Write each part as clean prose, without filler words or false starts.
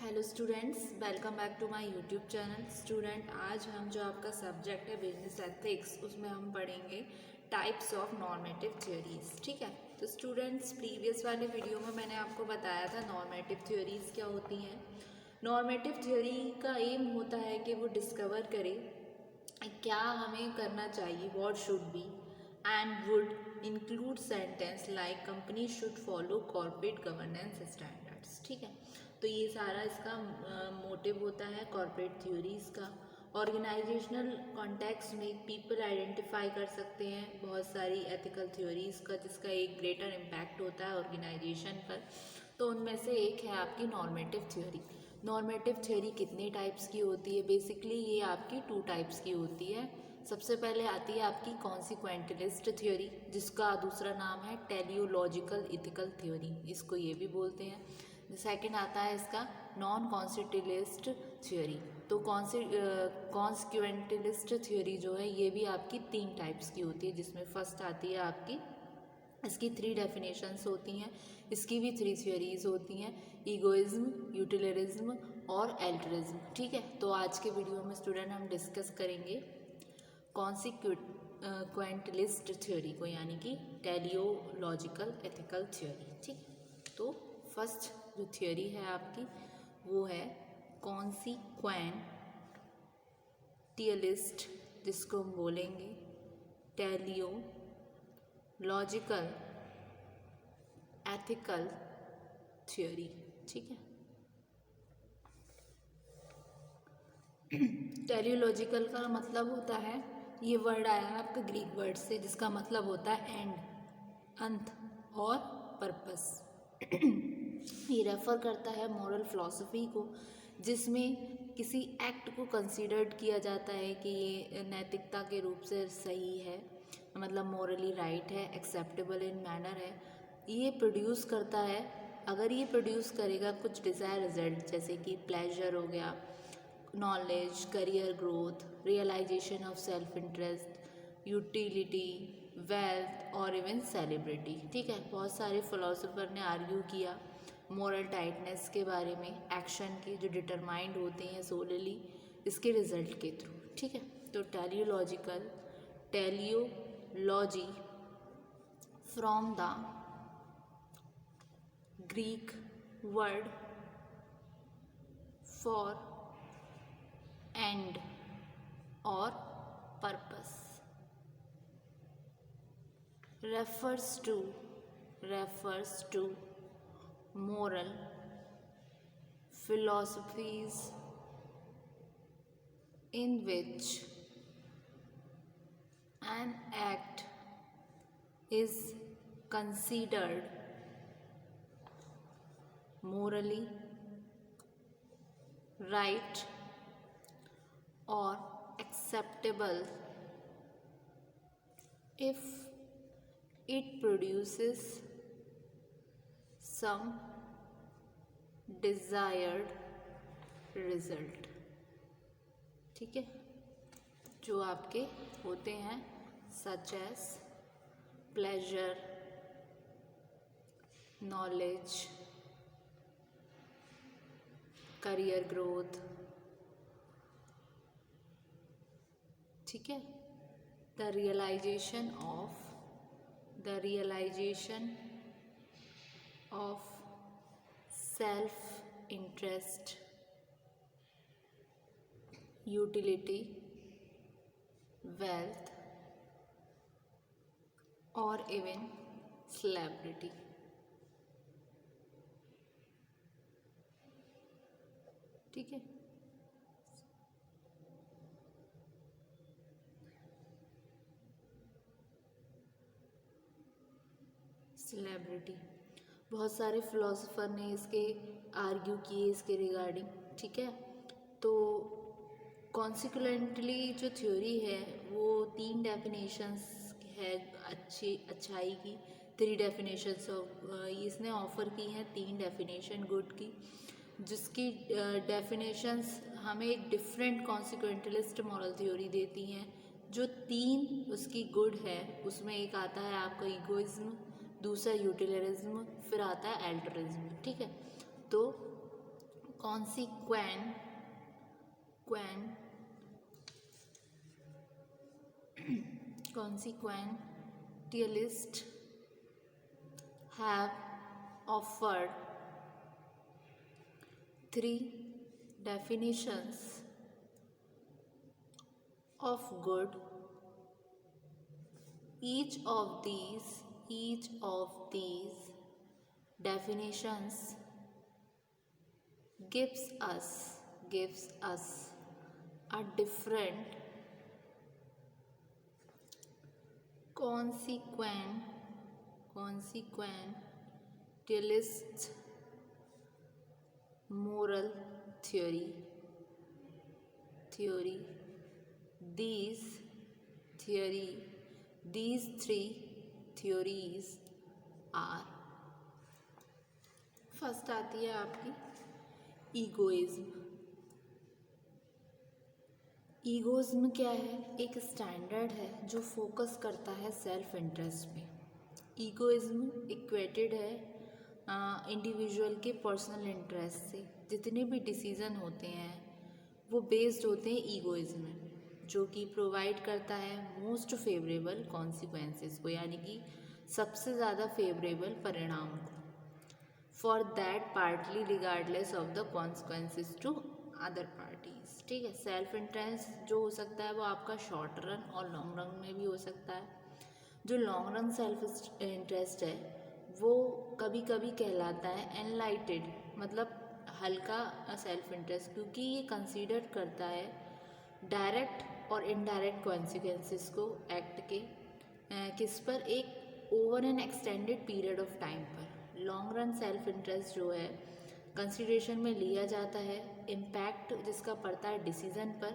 Hello students, welcome back to my YouTube channel. Student, आज हम जो आपका सब्जेक्ट है बिजनेस एथिक्स, उसमें हम पढ़ेंगे टाइप्स ऑफ नॉर्मेटिव थ्योरीज। ठीक है, तो स्टूडेंट्स प्रीवियस वाले वीडियो में मैंने आपको बताया था नॉर्मेटिव थ्योरीज क्या होती हैं। नॉर्मेटिव थ्योरी का एम होता है कि वो डिस्कवर करे क्या हमें करना चाहिए, what should be and would include sentence like company should follow corporate governance standards. ठीक है, तो ये सारा इसका मोटिव होता है कॉर्पोरेट थ्योरीज का। ऑर्गेनाइजेशनल कॉन्टेक्स्ट में पीपल आइडेंटिफाई कर सकते हैं बहुत सारी एथिकल थ्योरीज का जिसका एक ग्रेटर इम्पैक्ट होता है ऑर्गेनाइजेशन पर। तो उनमें से एक है आपकी नॉर्मेटिव थ्योरी। नॉर्मेटिव थ्योरी कितने टाइप्स की होती है? बेसिकली ये आपकी 2 टाइप्स की होती है। सबसे पहले आती है आपकी कॉन्सिक्वेंटलिस्ट थ्योरी, जिसका दूसरा नाम है टेलियोलॉजिकल इथिकल थ्योरी, इसको ये भी बोलते हैं। सेकंड आता है इसका नॉन कॉन्सिक्वेंटलिस्ट थ्योरी। तो कॉन्सिक्वेंटलिस्ट थ्योरी जो है ये भी आपकी 3 टाइप्स की होती है, जिसमें फर्स्ट आती है आपकी, इसकी 3 डेफिनेशंस होती हैं, इसकी भी 3 थ्योरीज होती हैं, ईगोइज्म, यूटिलिरिज्म और एल्ट्रिज्म। ठीक है, तो आज के वीडियो में स्टूडेंट हम डिस्कस करेंगे कॉन्सिक्वेंटलिस्ट थ्योरी को, यानी कि टेलियोलॉजिकल एथिकल थ्योरी। ठीक, तो फर्स्ट जो थ्योरी है आपकी वो है कॉन्सिक्वेंटियलिस्ट, जिसको हम बोलेंगे टेलियोलॉजिकल एथिकल थ्योरी। ठीक है, टेलियोलॉजिकल का मतलब होता है, ये वर्ड आया है आपका ग्रीक वर्ड से, जिसका मतलब होता है एंड, अंत और पर्पस। ये रेफर करता है मॉरल फिलॉसफी को, जिसमें किसी एक्ट को कंसीडर्ड किया जाता है कि ये नैतिकता के रूप से सही है, मतलब मॉरली राइट है, एक्सेप्टेबल इन मैनर है। ये प्रोड्यूस करता है, अगर ये प्रोड्यूस करेगा कुछ डिज़ायर रिजल्ट, जैसे कि प्लेजर हो गया, knowledge, career growth, realization of self interest, utility, wealth और इवन सेलिब्रिटी। ठीक है, बहुत सारे फिलोसोफर ने आर्ग्यू किया मोरल टाइटनेस के बारे में, एक्शन के जो डिटरमाइंड होते हैं सोलली इसके रिजल्ट के थ्रू। ठीक है, तो teleology from the Greek word for end और purpose refers to moral philosophies in which an act is considered morally right or acceptable if it produces some desired result। ठीक है, जो आपके होते हैं such as pleasure, knowledge, career growth. ठीक है, the realization of self-interest, utility, wealth और even celebrity। ठीक है, सेलिब्रिटी, बहुत सारे फिलोसोफर ने इसके आर्ग्यू किए इसके रिगार्डिंग। ठीक है, तो कॉन्सिक्वेंटली जो थ्योरी है वो 3 डेफिनेशंस है अच्छाई की, 3 डेफिनेशंस इसने ऑफ़र की हैं 3 डेफिनेशन गुड की, जिसकी डेफिनेशंस हमें एक डिफरेंट कॉन्सिक्वेंटलिस्ट मॉरल थ्योरी देती हैं। जो 3 उसकी गुड है उसमें एक आता है आपका ईगोइज्म, दूसरा यूटिलिरिज्म, फिर आता है एल्ट्रिज्म। ठीक है, तो consequentialists have offered three definitions of good. Each of these definitions gives us a different consequentialist moral theory. These three theories are, first आती है आपकी ईगोइज्म। ईगोइज्म क्या है? एक स्टैंडर्ड है जो फोकस करता है सेल्फ इंटरेस्ट पे। ईगोइज्म इक्वेटेड है इंडिविजुअल के पर्सनल इंटरेस्ट से। जितने भी डिसीजन होते हैं वो बेस्ड होते हैं ईगोइज्म में, जो कि प्रोवाइड करता है मोस्ट फेवरेबल कॉन्सिक्वेंसेस को, यानी कि सबसे ज़्यादा फेवरेबल परिणाम को, for that partly regardless of the consequences to other parties. ठीक है, सेल्फ इंटरेस्ट जो हो सकता है वो आपका शॉर्ट रन और लॉन्ग रन में भी हो सकता है। जो लॉन्ग रन सेल्फ इंटरेस्ट है वो कभी कभी कहलाता है एनलाइटेड, मतलब हल्का सेल्फ इंटरेस्ट, क्योंकि ये कंसीडर करता है डायरेक्ट और इनडायरेक्ट कॉन्सिक्वेंसेस को एक्ट के किस पर, एक over N extended period of time पर। लॉन्ग रन सेल्फ इंटरेस्ट जो है कंसिडरेशन में लिया जाता है इम्पैक्ट जिसका पड़ता है डिसीजन पर,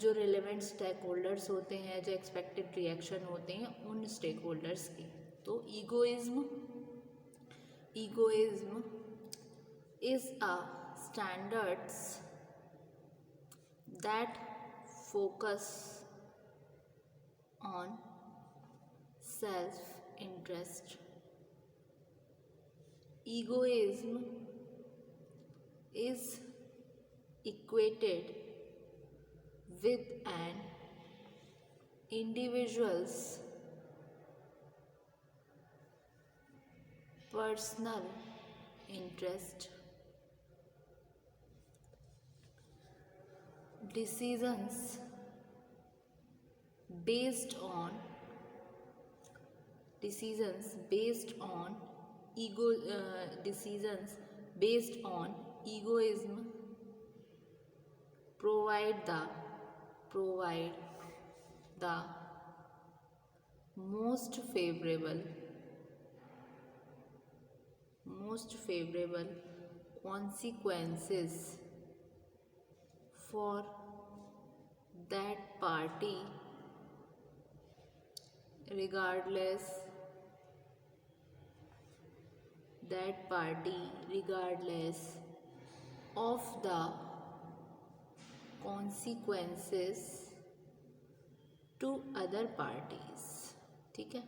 जो रिलेवेंट स्टेक होल्डर्स होते हैं, जो एक्सपेक्टेड रिएक्शन होते हैं उन स्टेक होल्डर्स की। तो egoism is a standards that focus on self-interest. Egoism is equated with an individual's personal interest. Decisions based on egoism provide the most favorable consequences for that party regardless of the consequences to other parties। ठीक है,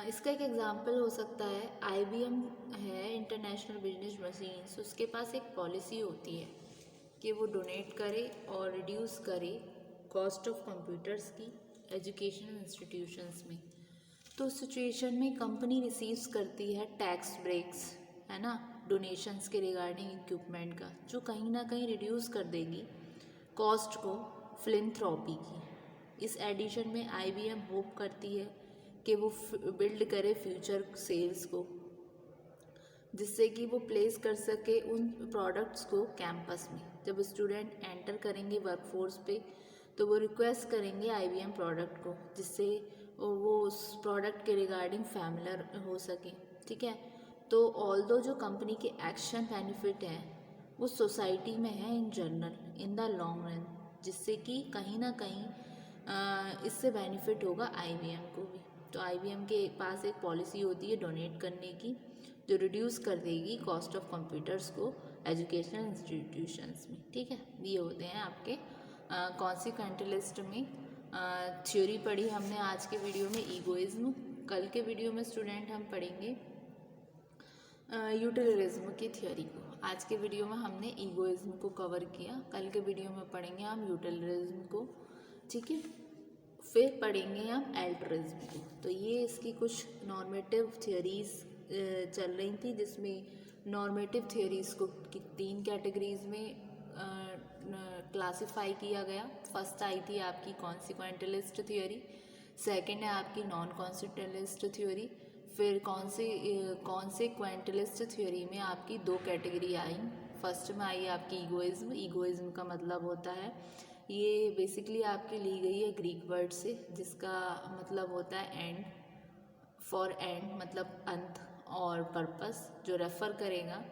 इसका एक example हो सकता है IBM है, international business machines. उसके पास एक पॉलिसी होती है कि वो डोनेट करे और रिड्यूस करे कॉस्ट ऑफ कंप्यूटर्स की एजुकेशनल इंस्टीट्यूशंस में। तो उस सिचुएशन में कंपनी रिसीव्स करती है टैक्स ब्रेक्स, है ना, डोनेशंस के रिगार्डिंग इक्विपमेंट का, जो कहीं ना कहीं रिड्यूस कर देगी कॉस्ट को फिलैंथ्रोपी की। इस एडिशन में IBM होप करती है कि वो बिल्ड करे फ्यूचर सेल्स को, जिससे कि वो प्लेस कर सके उन प्रोडक्ट्स को कैंपस में। जब स्टूडेंट एंटर करेंगे वर्कफोर्स पे तो वो रिक्वेस्ट करेंगे IBM प्रोडक्ट को, जिससे वो उस प्रोडक्ट के रिगार्डिंग फैमिलियर हो सके। ठीक है, तो ऑल्दो जो कंपनी के एक्शन बेनिफिट हैं वो सोसाइटी में है in general in the long run, जिससे कि कहीं ना कहीं इससे बेनिफिट होगा IBM को भी। तो IBM के पास एक पॉलिसी होती है डोनेट करने की, जो रिड्यूस कर देगी कॉस्ट ऑफ कंप्यूटर्स को एजुकेशनल इंस्टीट्यूशंस में। ठीक है, ये होते हैं आपके कॉन्सिक्वेंटलिस्ट में। थ्योरी पढ़ी हमने आज के वीडियो में ईगोइज्म। कल के वीडियो में स्टूडेंट हम पढ़ेंगे यूटिलिज्म की थ्योरी को। आज के वीडियो में हमने ईगोइज्म को कवर किया, कल के वीडियो में पढ़ेंगे हम यूटिलिज्म को, ठीक है। फिर पढ़ेंगे हम एल्ट्रिज्म को। तो ये इसकी कुछ नॉर्मेटिव थियोरीज चल रही थी, जिसमें नॉर्मेटिव थियोरीज को तीन कैटेगरीज में क्लासिफाई किया गया। फर्स्ट आई थी आपकी कॉन्सिक्वेंटलिस्ट थ्योरी, सेकंड है आपकी नॉन कॉन्सिक्वेंटलिस्ट थ्योरी, फिर कॉन्सिक्वेंटलिस्ट थ्योरी में आपकी दो कैटेगरी आई। फर्स्ट में आई आपकी ईगोइज्म। ईगोइज्म का मतलब होता है, ये बेसिकली आपकी ली गई है ग्रीक वर्ड से, जिसका मतलब होता है एंड, फॉर एंड मतलब अंत, और पर्पस, जो रेफर करेगा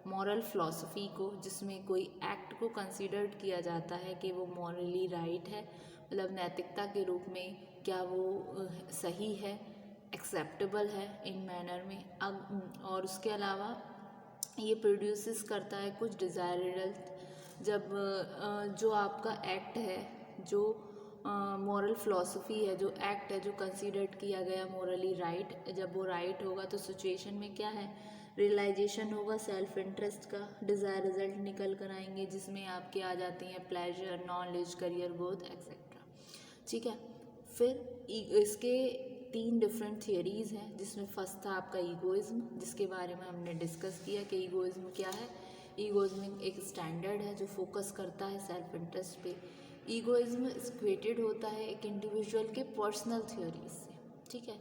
मॉरल फिलॉसफी को, जिसमें कोई एक्ट को कंसीडर्ड किया जाता है कि वो मॉरली राइट है, मतलब नैतिकता के रूप में क्या वो सही है, एक्सेप्टेबल है इन मैनर में। अब और उसके अलावा ये प्रोड्यूसेस करता है कुछ डिज़ायरेबल, जब जो आपका एक्ट है, जो मॉरल फिलॉसफी है, जो एक्ट है जो कंसीडर्ड किया गया मॉरली राइट, जब वो राइट होगा तो सिचुएशन में क्या है, रियलाइजेशन होगा सेल्फ इंटरेस्ट का, डिज़ायर रिजल्ट निकल कर आएंगे, जिसमें आपके आ जाती हैं pleasure, knowledge, career growth etcetera, ठीक है। फिर इसके तीन डिफरेंट थियरीज़ हैं, जिसमें फर्स्ट था आपका ईगोइज्म, जिसके बारे में हमने डिस्कस किया कि ईगोइज्म क्या है। ईगोइज्म एक स्टैंडर्ड है जो फोकस करता है सेल्फ इंटरेस्ट पे। ईगोइज्म इक्वेटेड होता है एक इंडिविजुअल के पर्सनल थ्योरीज से, ठीक है।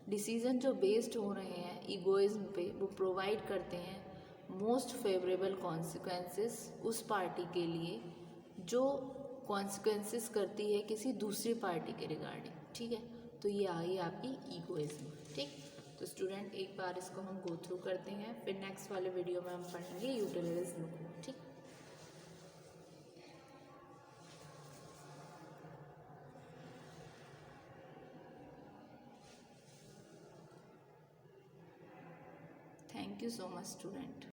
डिसीजन जो बेस्ड हो रहे हैं ईगोइज्म पे, वो प्रोवाइड करते हैं मोस्ट फेवरेबल कॉन्सिक्वेंसेस उस पार्टी के लिए जो कॉन्सिक्वेंसेस करती है किसी दूसरी पार्टी के रिगार्डिंग, ठीक है। तो ये आई आपकी ईगोइज्म, ठीक। तो स्टूडेंट एक बार इसको हम गो थ्रू करते हैं, फिर नेक्स्ट वाले वीडियो में हम पढ़ेंगे यूटिलिज्म को, ठीक। Thank you so much, student.